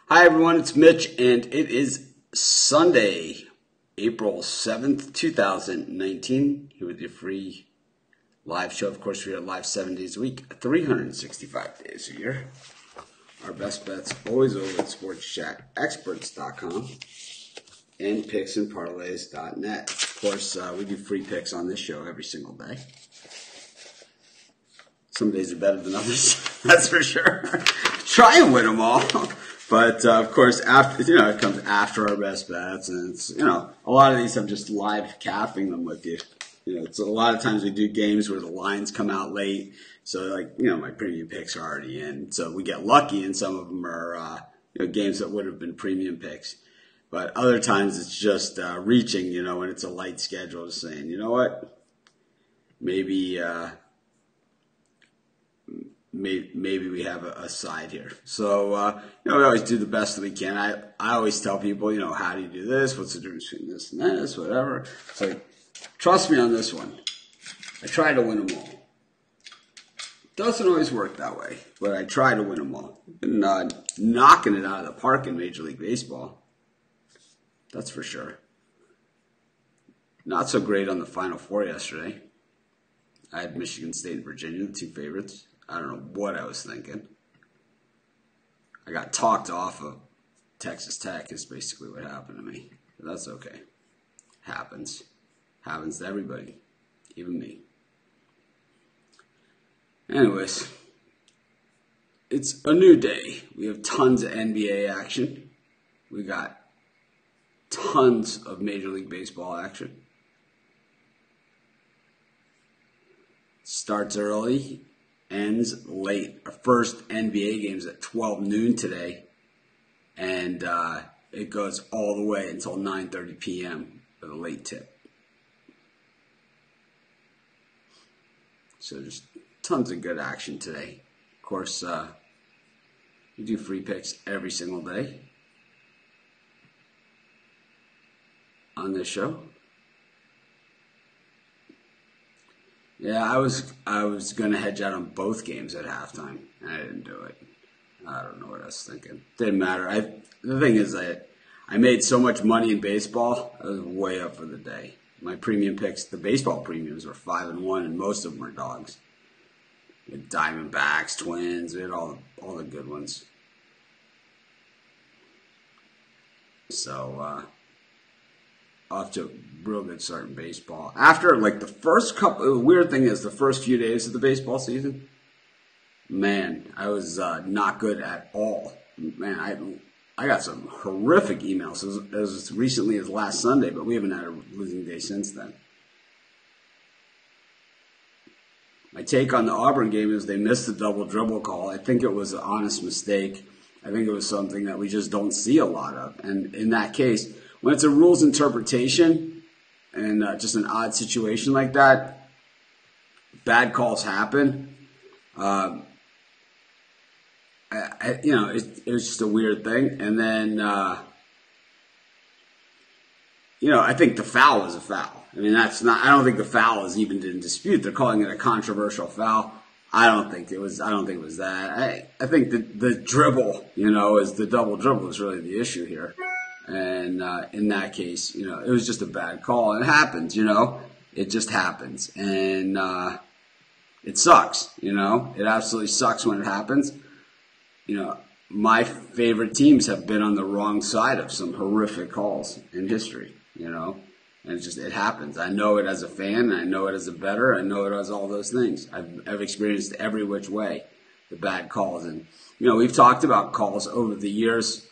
Hi everyone, it's Mitch, and it is Sunday, April 7th, 2019, here with your free live show. Of course, we are live 7 days a week, 365 days a year. Our best bets always over at sportschatexperts.com and picksandparlays.net. Of course, we do free picks on this show every single day. Some days are better than others, that's for sure. Try and win them all. But, of course, after it comes after our best bets, and it's, a lot of these I'm just live capping them with you. It's a lot of times we do games where the lines come out late, so my premium picks are already in. So we get lucky, and some of them are, games that would have been premium picks. But other times it's just reaching, when it's a light schedule, just saying, you know what, maybe we have a side here. So, we always do the best that we can. I always tell people, how do you do this? What's the difference between this and this? Whatever. It's like, trust me on this one. I try to win them all. Doesn't always work that way, but I try to win them all. Been knocking it out of the park in Major League Baseball. That's for sure. Not so great on the Final Four yesterday. I had Michigan State and Virginia, the two favorites. I don't know what I was thinking. I got talked off of Texas Tech is basically what happened to me. But that's okay. Happens. Happens to everybody. Even me. Anyways. It's a new day. We have tons of NBA action. We got tons of Major League Baseball action. Starts early. Ends late. Our first NBA game's at 12 noon today, and it goes all the way until 9:30 p.m. for the late tip. So there's tons of good action today. Of course, we do free picks every single day on this show. Yeah, I was going to hedge out on both games at halftime, and I didn't do it. I don't know what I was thinking. Didn't matter. The thing is that I made so much money in baseball, I was way up for the day. My premium picks, the baseball premiums were 5-1, and most of them were dogs. We had Diamondbacks, Twins, we had all the good ones. So, off to a real good start in baseball. After, the first couple, the weird thing is the first few days of the baseball season, man, I was not good at all. Man, I got some horrific emails as recently as last Sunday, but we haven't had a losing day since then. My take on the Auburn game is they missed the double dribble call. I think it was an honest mistake. I think it was something that we just don't see a lot of. And in that case, when it's a rules interpretation and just an odd situation like that, bad calls happen. It was just a weird thing. And then, I think the foul was a foul. I mean, I don't think the foul is even in dispute. They're calling it a controversial foul. I don't think it was that. I think the dribble, is the double dribble is really the issue here. And in that case, it was just a bad call. It happens, It just happens. And it sucks, It absolutely sucks when it happens. My favorite teams have been on the wrong side of some horrific calls in history, And it happens. I know it as a fan. I know it as a bettor. I know it as all those things. I've experienced every which way the bad calls. And, we've talked about calls over the years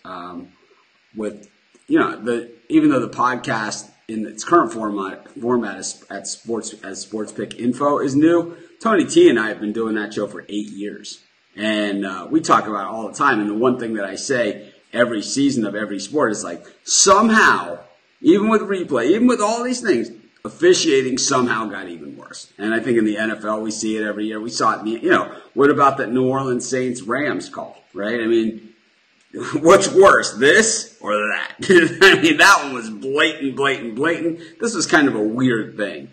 with even though the podcast in its current format as Sports Pick Info is new, Tony T and I have been doing that show for 8 years. And we talk about it all the time. And the one thing that I say every season of every sport is somehow, even with replay, even with all these things, officiating somehow got even worse. And I think in the NFL we see it every year. We saw it what about that New Orleans Saints-Rams call, right? I mean, what's worse, this or that? I mean, that one was blatant. This was kind of a weird thing.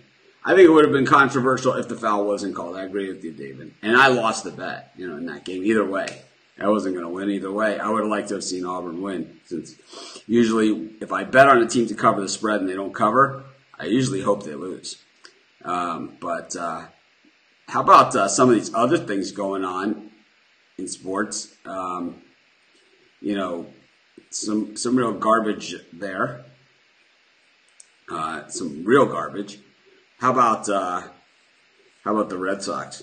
I think it would have been controversial if the foul wasn't called. I agree with you, David. And I lost the bet, in that game either way. I wasn't going to win either way. I would have liked to have seen Auburn win, since usually if I bet on a team to cover the spread and they don't cover, I usually hope they lose. But how about some of these other things going on in sports? You know, some real garbage there. Some real garbage. How about the Red Sox?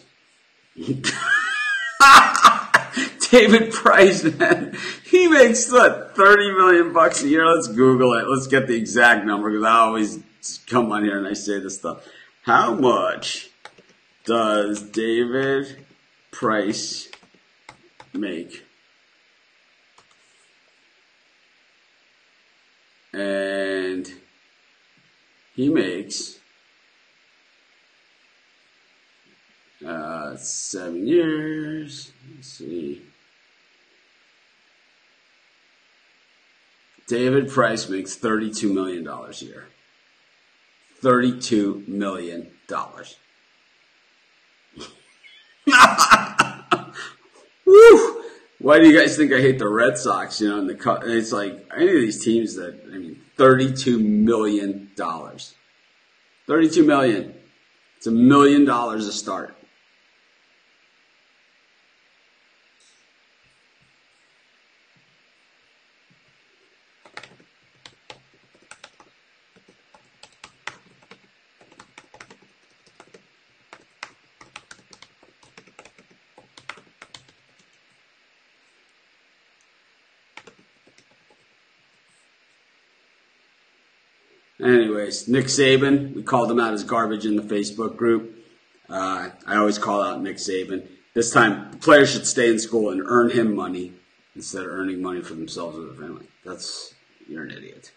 David Price, man, he makes what, $30 million a year. Let's Google it. Let's get the exact number, because I always come on here and I say this stuff. How much does David Price make? And he makes 7 years. Let's see. David Price makes $32 million a year. $32 million. Woo! Why do you guys think I hate the Red Sox? You know, it's like any of these teams that, I mean, $32 million. $32 million. It's $1 million a start. Anyways, Nick Saban, we called him out as garbage in the Facebook group. I always call out Nick Saban. This time, the players should stay in school and earn him money instead of earning money for themselves or their family. You're an idiot.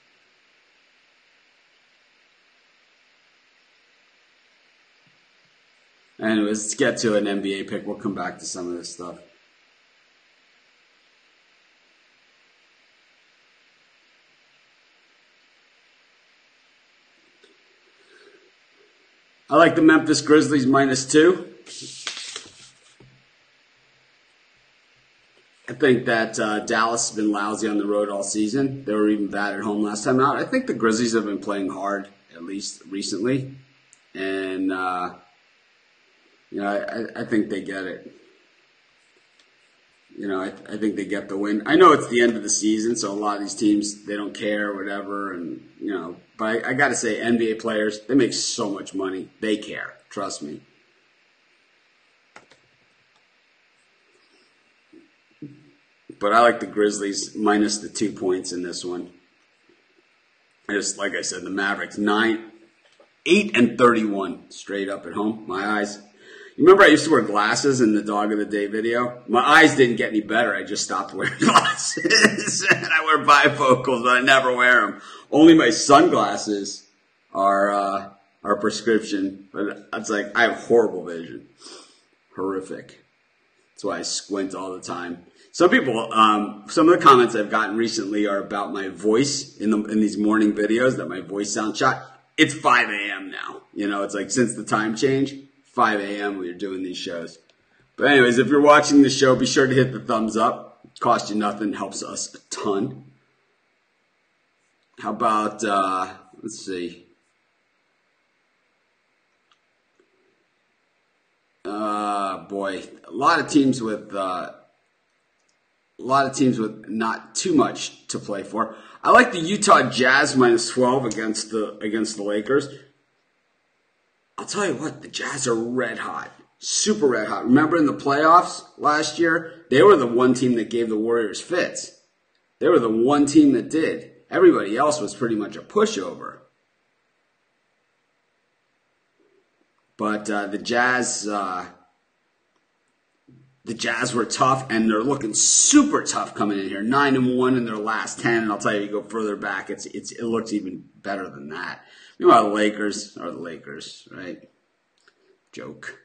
Anyways, let's get to an NBA pick. We'll come back to some of this stuff. I like the Memphis Grizzlies -2. I think that Dallas has been lousy on the road all season. They were even bad at home last time out. I think the Grizzlies have been playing hard, at least recently. And, you know, I think they get it. You know, I think they get the win. I know it's the end of the season, so a lot of these teams, they don't care, whatever, and, you know. But I got to say, NBA players, they make so much money. They care. Trust me. But I like the Grizzlies minus the 2 points in this one. Just like I said, the Mavericks, 8-31 straight up at home. My eyes. You remember I used to wear glasses in the Dog of the Day video? My eyes didn't get any better. I just stopped wearing glasses. And I wear bifocals, but I never wear them. Only my sunglasses are prescription. But it's like I have horrible vision. Horrific. That's why I squint all the time. Some people, some of the comments I've gotten recently are about my voice in these morning videos, that my voice sounds shot. It's 5 a.m. now. You know, it's like since the time change, 5 a.m. we are doing these shows. But anyways, if you're watching the show, be sure to hit the thumbs up. It costs you nothing, helps us a ton. How about, let's see. Boy, a lot of teams with not too much to play for. I like the Utah Jazz -12 against the Lakers. I'll tell you what, the Jazz are red hot. Super red hot. Remember in the playoffs last year, they were the one team that gave the Warriors fits. They were the one team that did. Everybody else was pretty much a pushover. But the Jazz were tough, and they're looking super tough coming in here. 9-1 in their last 10, and I'll tell you, you go further back, it looks even better than that. Meanwhile, the Lakers are the Lakers, right? Joke.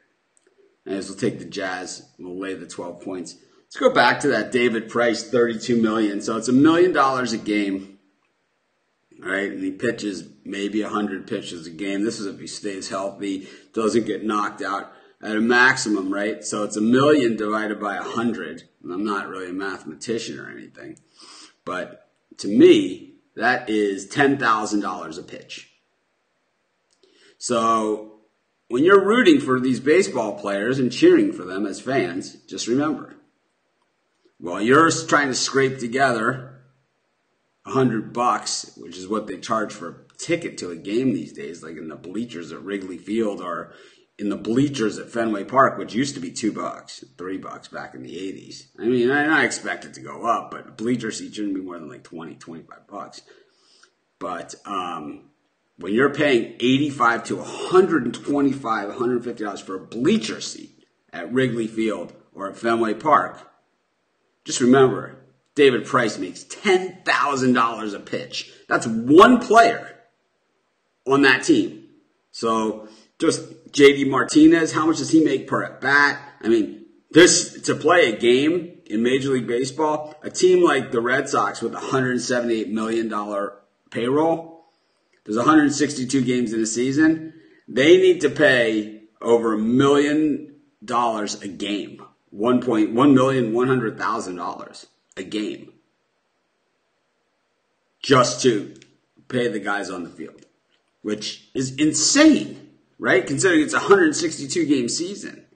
Anyways, we'll take the Jazz. We'll lay the 12 points. Let's go back to that David Price, $32 million. So it's $1 million a game, right? And he pitches maybe 100 pitches a game. This is if he stays healthy, doesn't get knocked out. at a maximum, right? So it's 1 million divided by 100. And I'm not really a mathematician or anything. But to me, that is $10,000 a pitch. So when you're rooting for these baseball players and cheering for them as fans, just remember, while you're trying to scrape together $100, which is what they charge for a ticket to a game these days, like in the bleachers at Wrigley Field or in the bleachers at Fenway Park, which used to be $2, $3 back in the 80s. I mean, I expect it to go up, but bleacher seats shouldn't be more than like $20, $25. But when you're paying $85 to $125, $150 for a bleacher seat at Wrigley Field or at Fenway Park, just remember, David Price makes $10,000 a pitch. That's one player on that team. So just J.D. Martinez, how much does he make per at bat? I mean, to play a game in Major League Baseball, a team like the Red Sox with $178 million payroll, there's 162 games in a season, they need to pay over $1 million a game. $1,100,000 a game just to pay the guys on the field, which is insane, right? Considering it's a 162 game season.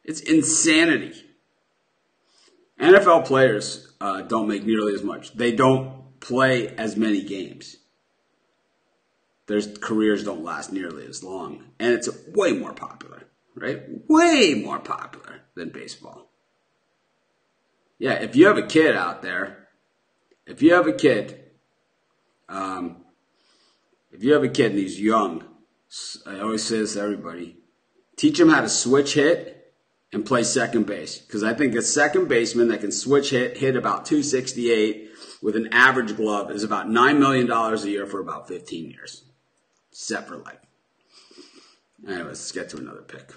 It's insanity. NFL players don't make nearly as much. They don't play as many games. Their careers don't last nearly as long. And it's way more popular, right? Way more popular than baseball. Yeah, if you have a kid out there, if you have a kid and he's young, I always say this to everybody, teach him how to switch hit and play second base. Because I think a second baseman that can switch hit about 268 with an average glove is about $9 million a year for about 15 years. Set for life. Anyways, let's get to another pick.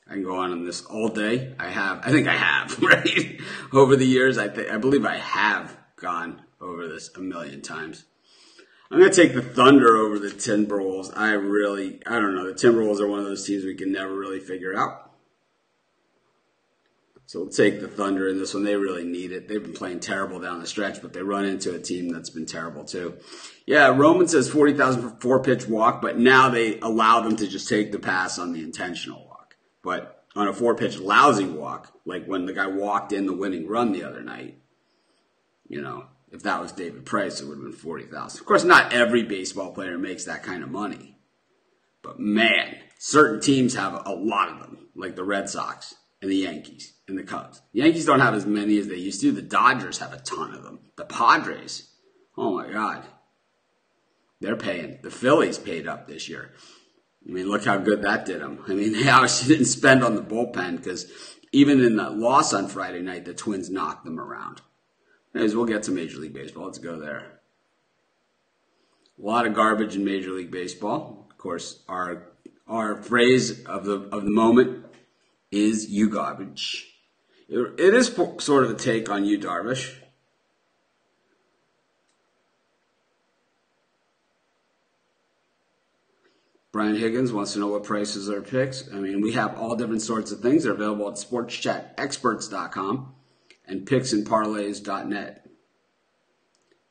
I can go on this all day. I think I have, right? Over the years, I believe I have gone over this a million times. I'm going to take the Thunder over the Timberwolves. I don't know. The Timberwolves are one of those teams we can never really figure out. So we'll take the Thunder in this one. They really need it. They've been playing terrible down the stretch, but they run into a team that's been terrible too. Yeah, Roman says 40,000 for 4-pitch walk, but now they allow them to just take the pass on the intentional walk. But on a 4-pitch lousy walk, like when the guy walked in the winning run the other night, if that was David Price, it would have been 40,000. Of course, not every baseball player makes that kind of money. But man, certain teams have a lot of them, like the Red Sox and the Yankees and the Cubs. The Yankees don't have as many as they used to. The Dodgers have a ton of them. The Padres, oh my God. They're paying. The Phillies paid up this year. I mean, look how good that did them. I mean, they obviously didn't spend on the bullpen because even in that loss on Friday night, the Twins knocked them around. Anyways, we'll get to Major League Baseball. Let's go there. A lot of garbage in Major League Baseball. Of course, our phrase of the moment is "you garbage." It is sort of a take on Yu Darvish. Brian Higgins wants to know what prices are picks. I mean, we have all different sorts of things. They're available at sportschatexperts.com and picksandparlays.net.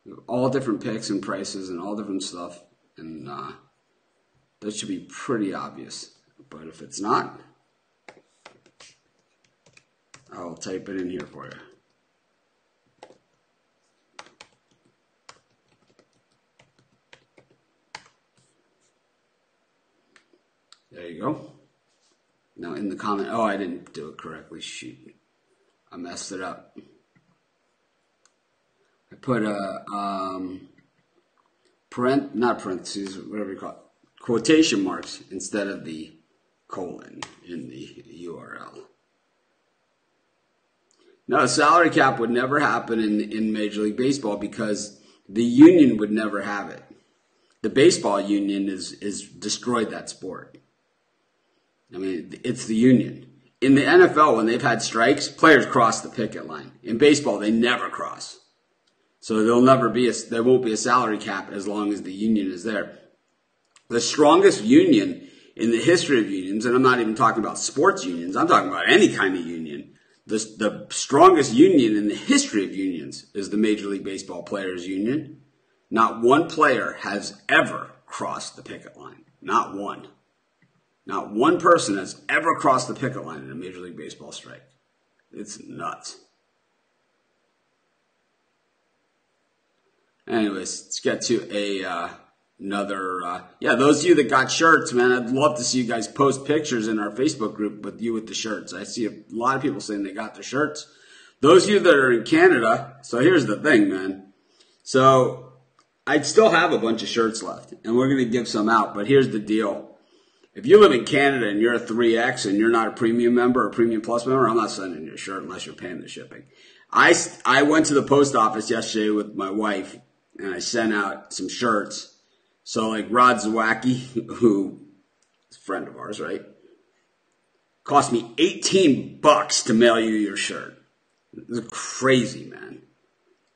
We have all different picks and prices and all different stuff. And that should be pretty obvious. But if it's not, I'll type it in here for you. There you go. Now in the comment, oh, I didn't do it correctly. Shoot. I messed it up. I put a, not parentheses, whatever you call it, quotation marks instead of the colon in the URL. No, a salary cap would never happen in Major League Baseball because the union would never have it. The baseball union is destroyed that sport. I mean, it's the union. In the NFL, when they've had strikes, players cross the picket line. In baseball, they never cross. So there won't be a salary cap as long as the union is there. The strongest union in the history of unions, and I'm not even talking about sports unions, I'm talking about any kind of union. The strongest union in the history of unions is the Major League Baseball Players Union. Not one player has ever crossed the picket line. Not one. Not one person has ever crossed the picket line in a Major League Baseball strike. It's nuts. Anyways, let's get to another. Those of you that got shirts, man, I'd love to see you guys post pictures in our Facebook group with you with the shirts. I see a lot of people saying they got their shirts. Those of you that are in Canada, so here's the thing, man. So I still have a bunch of shirts left, and we're going to give some out, but here's the deal. If you live in Canada and you're a 3X and you're not a premium member or premium plus member, I'm not sending you a shirt unless you're paying the shipping. I went to the post office yesterday with my wife, and I sent out some shirts. So like Rod Zawacki, who is a friend of ours, right? Cost me $18 to mail you your shirt. This is crazy, man.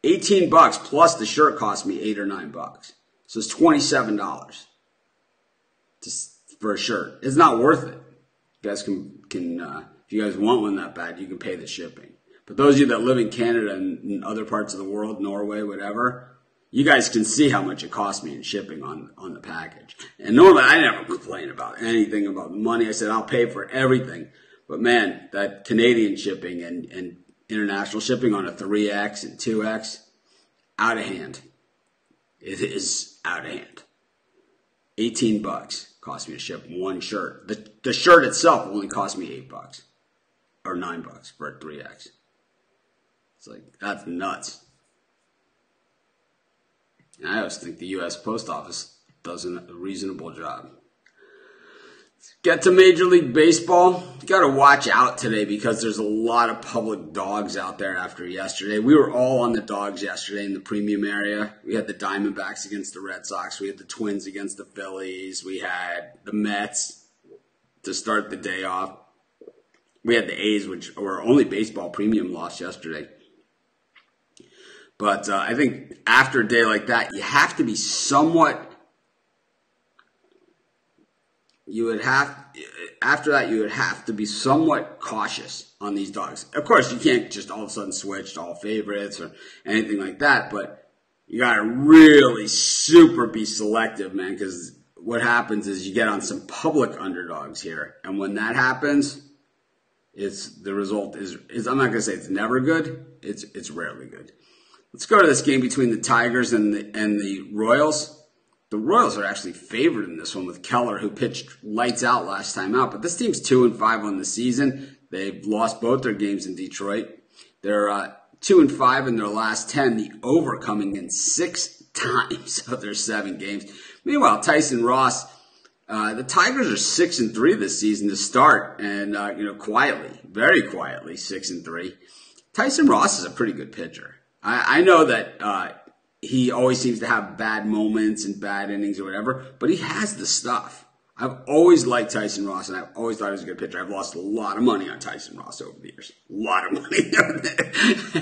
$18 plus the shirt cost me $8 or $9. So it's $27 for a shirt. It's not worth it. You guys can if you guys want one that bad, you can pay the shipping. But those of you that live in Canada and in other parts of the world, Norway, whatever, you guys can see how much it cost me in shipping on the package. And normally I never complain about anything about money. I said I'll pay for everything. But man, that Canadian shipping and international shipping on a 3X and 2X, out of hand. It is out of hand. $18 cost me to ship one shirt. The shirt itself only cost me $8 or $9 for a 3X. It's like, that's nuts. And I always think the U.S. Post Office does a reasonable job. Let's get to Major League Baseball. You got to watch out today because there's a lot of public dogs out there after yesterday. We were all on the dogs yesterday in the premium area. We had the Diamondbacks against the Red Sox. We had the Twins against the Phillies. We had the Mets to start the day off. We had the A's, which were only baseball premium lost yesterday. But I think after a day like that, you have to be somewhat. After that, you would have to be somewhat cautious on these dogs. Of course, you can't just all of a sudden switch to all favorites or anything like that, but you got to really super be selective, man, because what happens is you get on some public underdogs here, and when that happens, the result is I'm not going to say it's never good, it's rarely good. Let's go to this game between the Tigers and the Royals. The Royals are actually favored in this one with Keller, who pitched lights out last time out. But this team's 2-5 on the season. They've lost both their games in Detroit. They're 2-5 in their last 10. The over coming in 6 times of their 7 games. Meanwhile, Tyson Ross, the Tigers are 6-3 this season to start, and quietly, very quietly, 6-3. Tyson Ross is a pretty good pitcher. I know that he always seems to have bad moments and bad innings or whatever, but he has the stuff. I've always liked Tyson Ross, and I've always thought he was a good pitcher. I've lost a lot of money on Tyson Ross over the years. A lot of money.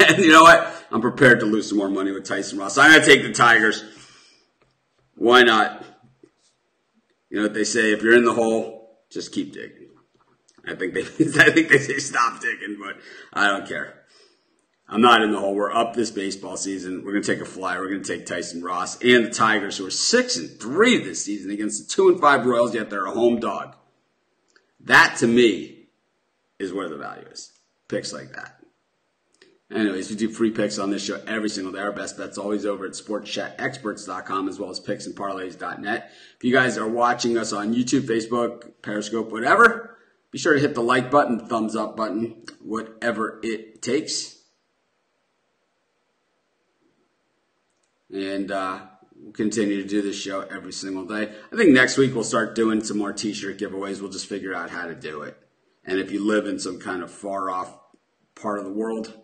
And you know what? I'm prepared to lose some more money with Tyson Ross. I'm going to take the Tigers. Why not? You know what they say, if you're in the hole, just keep digging. I think they say stop digging, but I don't care. I'm not in the hole. We're up this baseball season. We're going to take a flyer. We're going to take Tyson Ross and the Tigers, who are 6-3 this season against the 2-5 Royals, yet they're a home dog. That, to me, is where the value is. Picks like that. Anyways, we do free picks on this show every single day. Our best bet's always over at sportschatexperts.com as well as picksandparlays.net. If you guys are watching us on YouTube, Facebook, Periscope, whatever, be sure to hit the like button, the thumbs up button, whatever it takes. And we'll continue to do this show every single day. I think next week we'll start doing some more t-shirt giveaways. We'll just figure out how to do it. And if you live in some kind of far-off part of the world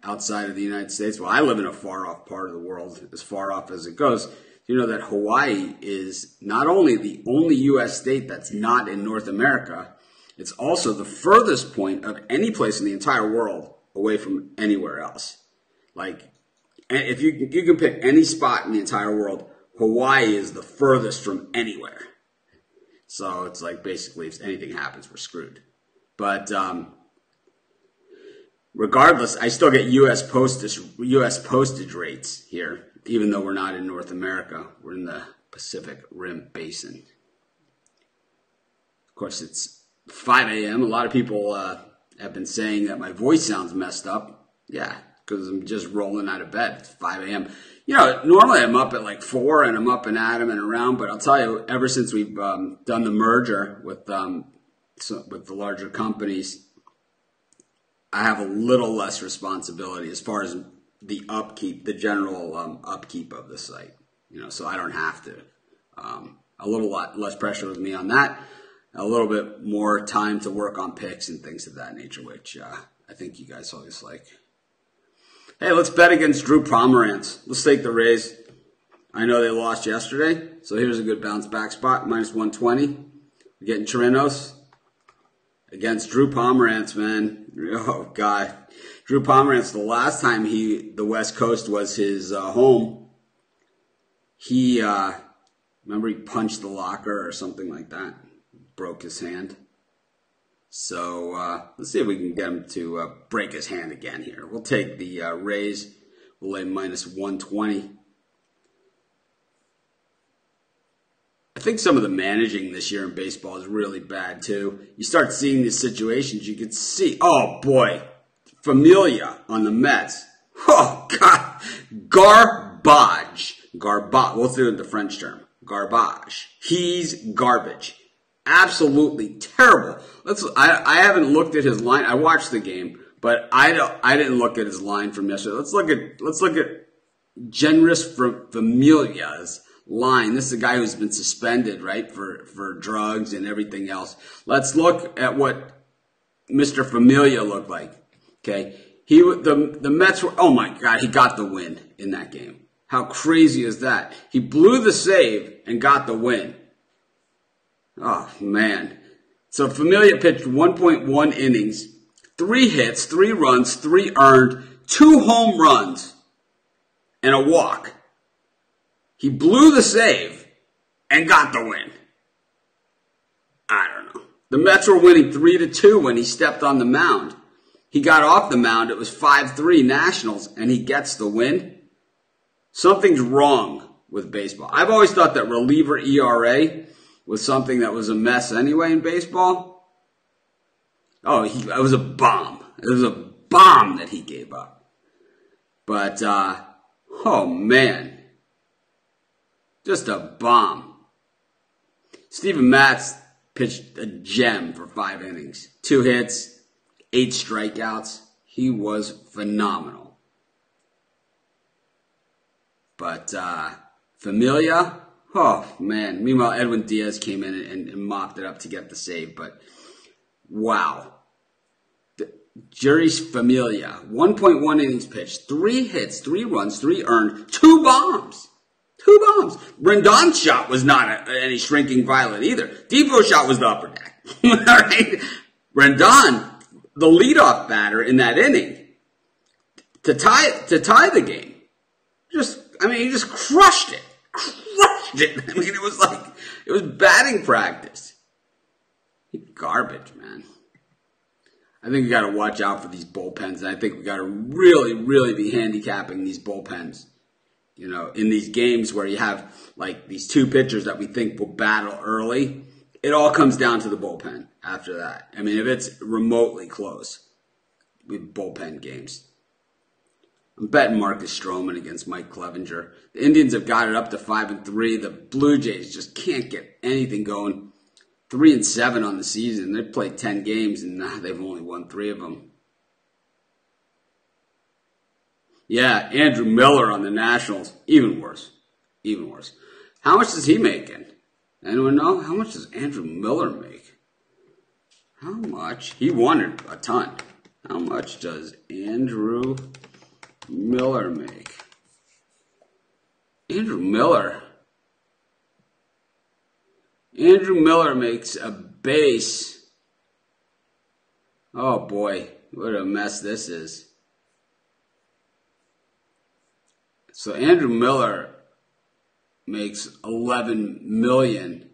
outside of the United States, well, I live in a far-off part of the world, as far off as it goes. You know that Hawaii is not only the only U.S. state that's not in North America, it's also the furthest point of any place in the entire world away from anywhere else. Like, and if you can pick any spot in the entire world, Hawaii is the furthest from anywhere. So it's like basically if anything happens, we're screwed. But regardless, I still get U.S. postage rates here, even though we're not in North America. We're in the Pacific Rim Basin. Of course, it's 5 a.m. A lot of people have been saying that my voice sounds messed up. Yeah, because I'm just rolling out of bed. It's 5 a.m. You know, normally I'm up at like 4 and I'm up and at 'em and around. But I'll tell you, ever since we've done the merger with the larger companies, I have a little less responsibility as far as the upkeep, the general upkeep of the site. You know, so I don't have to. A little lot less pressure with me on that. A little bit more time to work on picks and things of that nature, which I think you guys always like. Hey, let's bet against Drew Pomerantz. Let's take the Rays. I know they lost yesterday, so here's a good bounce back spot, minus 120. We're getting Chirinos against Drew Pomerantz, man. Oh, God. Drew Pomerantz, the last time the West Coast was his home, he, remember he punched the locker or something like that. Broke his hand. So let's see if we can get him to break his hand again here. We'll take the Rays. We'll lay minus 120. I think some of the managing this year in baseball is really bad too. You start seeing these situations, you could see, oh boy, Familia on the Mets. Oh God, garbage. We'll do it in the French term. Garbage. He's garbage. Absolutely terrible. I haven't looked at his line. I watched the game, but I didn't look at his line from yesterday. Let's look at Generous Familia's line. This is a guy who's been suspended, right, for drugs and everything else. Let's look at what Mr. Familia looked like. Okay, the Mets were. Oh my God, he got the win in that game. How crazy is that? He blew the save and got the win. Oh, man. So Familia pitched 1.1 innings, 3 hits, 3 runs, 3 earned, 2 home runs, and a walk. He blew the save and got the win. I don't know. The Mets were winning 3-2 when he stepped on the mound. He got off the mound. It was 5-3 Nationals, and he gets the win. Something's wrong with baseball. I've always thought that reliever ERA was something that was a mess anyway in baseball. Oh, it was a bomb. It was a bomb that he gave up. But, oh man. Just a bomb. Steven Matz pitched a gem for 5 innings. 2 hits, 8 strikeouts. He was phenomenal. But, Familia, oh, man. Meanwhile, Edwin Diaz came in and mopped it up to get the save. But, wow. Jeurys Familia, 1.1 innings pitched, 3 hits, 3 runs, 3 earned, 2 bombs. 2 bombs. Rendon's shot was not any shrinking violet either. Defoe's shot was the upper deck. All right? Rendon, the leadoff batter in that inning, to tie the game. He just crushed it. I mean, it was batting practice. Garbage, man. I think we got to watch out for these bullpens, and I think we got to really, really be handicapping these bullpens. You know, in these games where you have like these 2 pitchers that we think will battle early, it all comes down to the bullpen after that. I mean, if it's remotely close with bullpen games. I'm betting Marcus Stroman against Mike Clevenger. The Indians have got it up to 5-3. The Blue Jays just can't get anything going. 3-7 on the season. They've played 10 games and they've only won 3 of them. Yeah, Andrew Miller on the Nationals. Even worse. Even worse. How much is he making? Anyone know? How much does Andrew Miller make? How much? He won a ton. How much does Andrew Miller make? Andrew Miller makes a base. Oh boy, what a mess this is. So Andrew Miller makes $11 million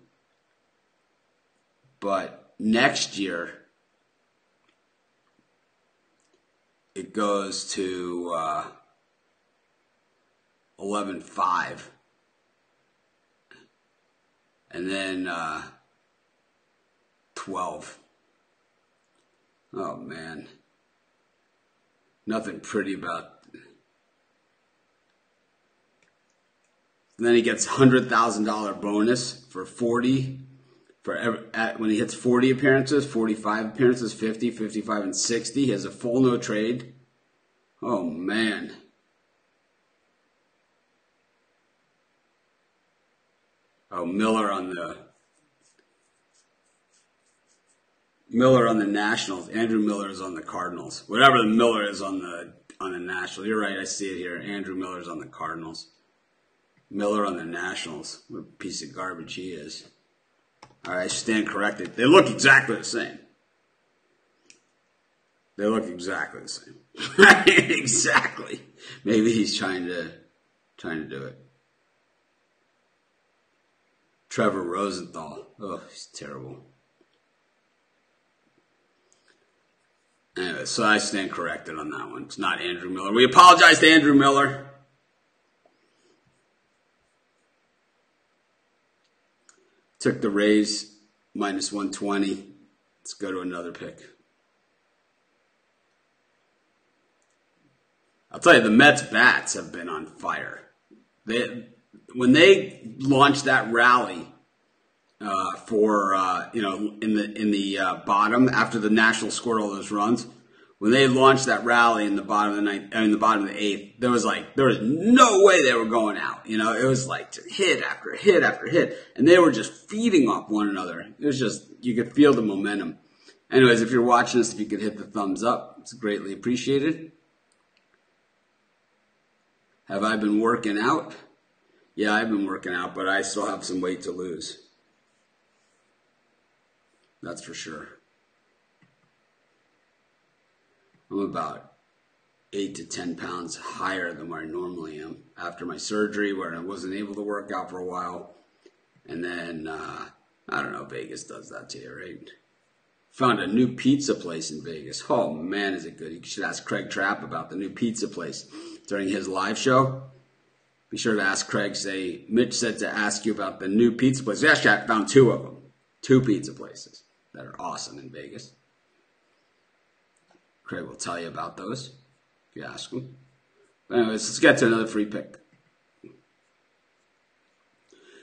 But next year, it goes to 11.5. And then 12. Oh, man. Nothing pretty about. And then he gets $100,000 bonus for 40. When he hits 40 appearances, 45 appearances, 50, 55, and 60. He has a full no trade. Oh, man. Oh, Miller on the Nationals. Andrew Miller is on the Cardinals. Whatever the Miller is on the Nationals. You're right, I see it here. Andrew Miller is on the Cardinals. Miller on the Nationals. What a piece of garbage he is. All right, I stand corrected. They look exactly the same. They look exactly the same. Exactly. Maybe he's trying to do it. Trevor Rosenthal. Oh, he's terrible. Anyway, so I stand corrected on that one. It's not Andrew Miller. We apologize to Andrew Miller. Took the Rays minus 120. Let's go to another pick. I'll tell you, the Mets bats have been on fire. When they launched that rally in the bottom after the Nationals scored all those runs, when they launched that rally in the bottom of the ninth, in the bottom of the eighth, there was no way they were going out. It was like hit after hit after hit, and they were just feeding off one another. It was just, you could feel the momentum. Anyways, if you're watching this, if you could hit the thumbs up, it's greatly appreciated. Have I been working out? Yeah, I've been working out, but I still have some weight to lose. That's for sure. I'm about 8 to 10 pounds higher than where I normally am after my surgery, where I wasn't able to work out for a while. And then, I don't know, Vegas does that to you, right? Found a new pizza place in Vegas. Oh, man, is it good. You should ask Craig Trapp about the new pizza place during his live show. Be sure to ask Craig. Say, Mitch said to ask you about the new pizza place. Actually, I found 2 of them. 2 pizza places that are awesome in Vegas. Craig will tell you about those if you ask him. But anyways, let's get to another free pick.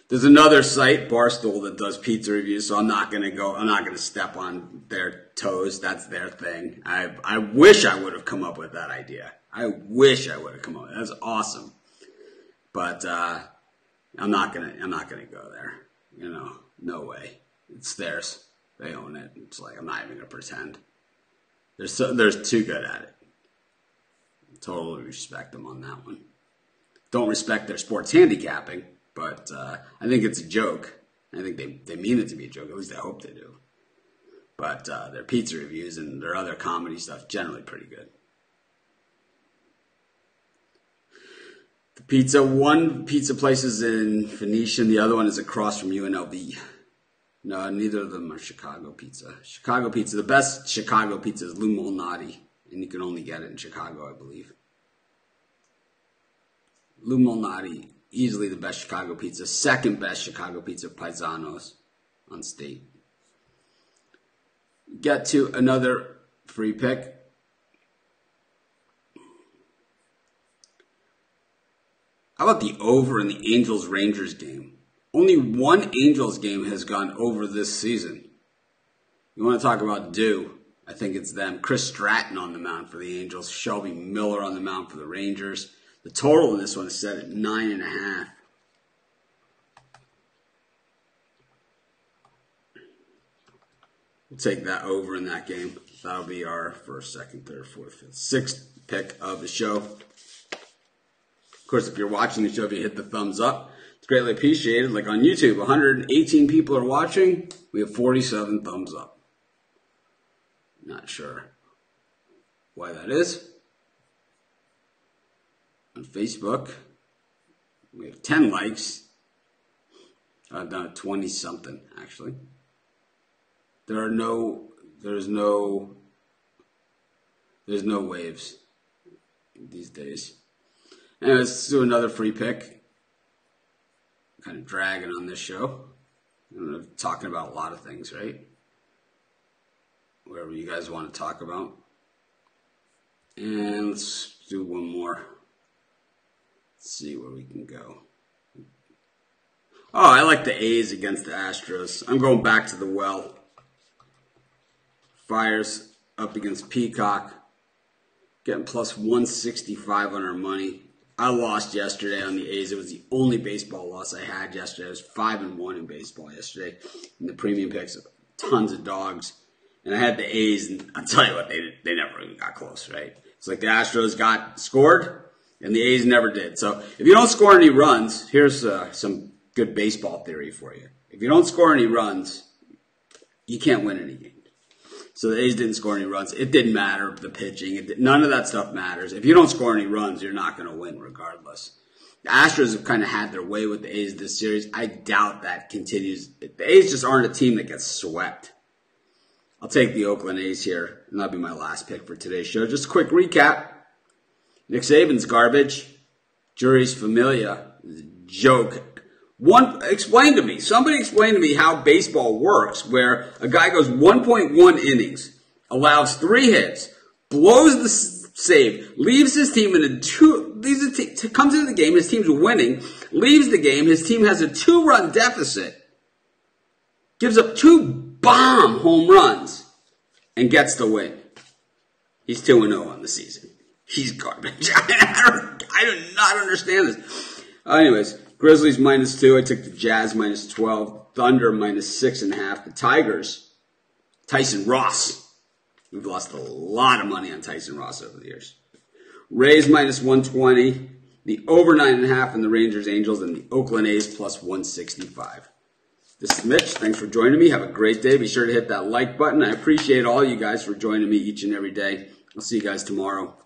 There's another site, Barstool, that does pizza reviews, so I'm not going to step on their toes. That's their thing. I wish I would have come up with that idea. I wish I would have come up with it. That's awesome. But I'm not gonna go there. No way. It's theirs. They own it. It's like, I'm not even gonna pretend. They're too good at it. Totally respect them on that one. Don't respect their sports handicapping, but I think it's a joke. I think they mean it to be a joke. At least I hope they do. But their pizza reviews and their other comedy stuff generally pretty good. One pizza place is in Phoenician. The other one is across from UNLV. No, neither of them are Chicago pizza. Chicago pizza, the best Chicago pizza is Lou Malnati, and you can only get it in Chicago, I believe. Lou Malnati, easily the best Chicago pizza. Second best Chicago pizza, Paisanos on State. Get to another free pick. How about the over in the Angels-Rangers game? Only one Angels game has gone over this season. You want to talk about due? I think it's them. Chris Stratton on the mound for the Angels. Shelby Miller on the mound for the Rangers. The total in this one is set at 9.5. We'll take that over in that game. That'll be our first, second, third, fourth, fifth, sixth pick of the show. Of course, if you're watching the show, if you hit the thumbs up, it's greatly appreciated. Like on YouTube, 118 people are watching. We have 47 thumbs up. Not sure why that is. On Facebook, we have 10 likes. I've done 20-something, actually. there's no waves these days. Anyway, let's do another free pick. Kind of dragging on this show. I'm talking about a lot of things, right? Whatever you guys want to talk about. And let's do one more. Let's see where we can go. Oh, I like the A's against the Astros. I'm going back to the well. Fires up against Peacock. Getting plus 165 on our money. I lost yesterday on the A's. It was the only baseball loss I had yesterday. I was 5-1 in baseball yesterday. In the premium picks, tons of dogs. And I had the A's, and I'll tell you what, they never even got close, right? It's like the Astros got scored, and the A's never did. So if you don't score any runs, here's some good baseball theory for you. If you don't score any runs, you can't win any game. So the A's didn't score any runs. It didn't matter, the pitching. None of that stuff matters. If you don't score any runs, you're not going to win regardless. The Astros have kind of had their way with the A's this series. I doubt that continues. The A's just aren't a team that gets swept. I'll take the Oakland A's here, and that'll be my last pick for today's show. Just a quick recap. Nick Saban's garbage. Jury's Familia is a joke. Somebody explain to me how baseball works, where a guy goes 1.1 innings, allows 3 hits, blows the save, leaves his team in comes into the game, his team's winning, leaves the game, his team has a 2-run deficit, gives up 2 bomb home runs, and gets the win. He's 2-0 on the season. He's garbage. I do not understand this. Anyways, Grizzlies -2. I took the Jazz -12. Thunder -6.5. The Tigers, Tyson Ross. We've lost a lot of money on Tyson Ross over the years. Rays -120. The over 9.5 and the Rangers Angels, and the Oakland A's plus 165. This is Mitch. Thanks for joining me. Have a great day. Be sure to hit that like button. I appreciate all you guys for joining me each and every day. I'll see you guys tomorrow.